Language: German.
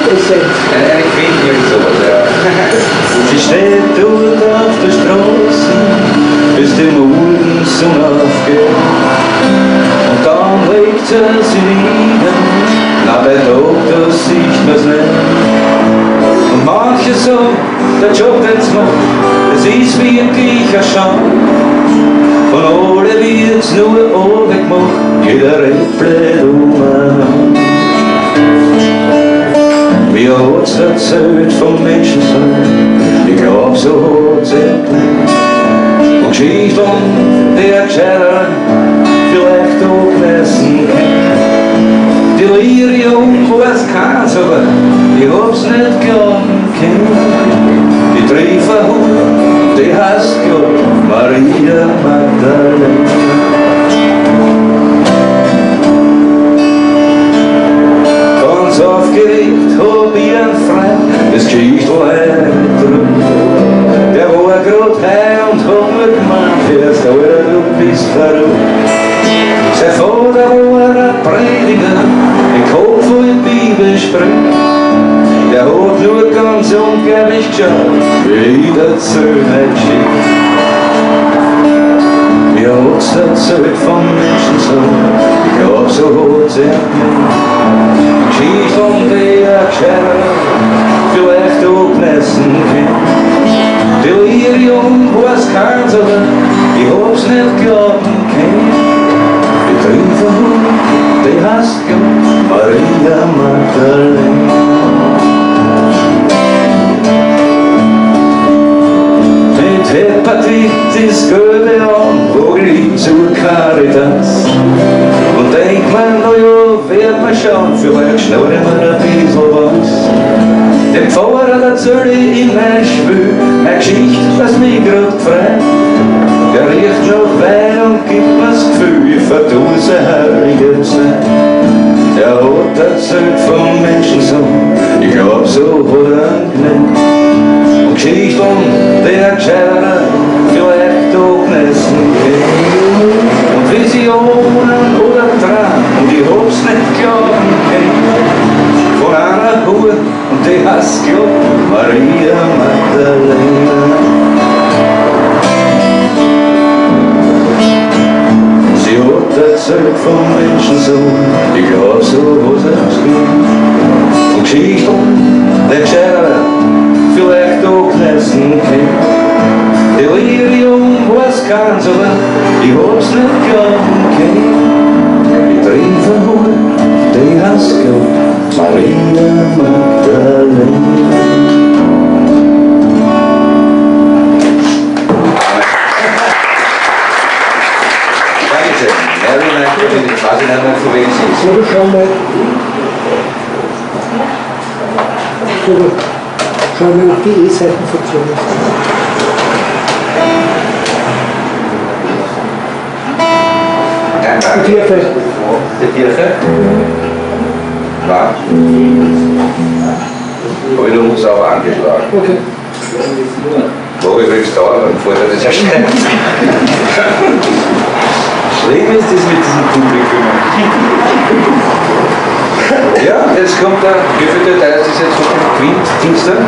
Quintessenz. Eine Quint, irgend sowas, ja. Sie steht dort auf der Straße, bis die Morgensonne aufgeht. Und dann legt sie nieder, na bei Tag, da sieht man's nicht. Und manche sagen, der Job den's macht, es ist wirklich ein Scham. Von alle wird's nur Arbeit gemacht, jeder redet blöd umeinander. Wie hat's erzählt vom Menschensein, ich glaub, so hat's erklärt. Und Geschichte von der Gescheiteren vielleicht auch lesen kann. Die Lyrium weiß keins, aber ich hab's nicht glauben können. Die Trefferhut, die heißt ja Maria Magdalena. Ganz aufgeregt hab ich einen Freund, das Geschichte war nicht drin. Der war grad heim und hat mir gemeint, fährst du, du bist verrückt. Sein Vater war ein Prediger, ein Kopf voll Bibelsprüche. Der hat nur ganz unglaublich geschaut, wie ich erzähl nicht Geschichte. Wie hat's erzählt vom Menschensohn, ich glaub, so hat's erklärt. Geschichte von der Gescheiteren, vielleicht auch lesen kann. Delirium weiß keins, aber ich hab's nicht glauben können. Die Trefferhut, die heißt ja Maria Magdalena. Mit Hepatitis gelbe Augen wog ich zur Caritas. Und denkt man, na ja, werd mal schauen, vielleicht schneiden wir ein bisschen was. Dem Pfarrer erzähl ich in mein Spiel, meine Geschichte, was mich grad frei. Der riecht nach Wein und gibt mir's Gefühl, ich vertue sein heiliges Sein. Der hat erzählt vom Menschensohn, ich glaub, so hat er genannt. Und Geschichte von der Gescheiteren, vielleicht auch lesen können. Und Visionen oder Tränen, und ich hab's nicht glauben können. Von einer Hure, und die heißt ja Maria Magdalena. Sie hat erzählt vom Menschensohn, ich glaub, so was er's geht. Und Geschichte der Gescheiteren, vielleicht auch lesen können. Delirium weiß keins, aber ich hab's nicht glauben können. Die Trefferhut, die heißt ja Maria Magdalena. Ich weiß nicht mehr, von wem sie ist. So, schau mal. Schau mal auf die E-Seitenfunktion. Die Kirche. Die Kirche? War. Habe ich nur sauber angeschlagen. Okay. Wo übrigens da, dann fällt er das erscheint. Schlimm ist das mit diesem Publikum. Ja, jetzt kommt der, wie viel Details ist jetzt von Quint, Dienstag?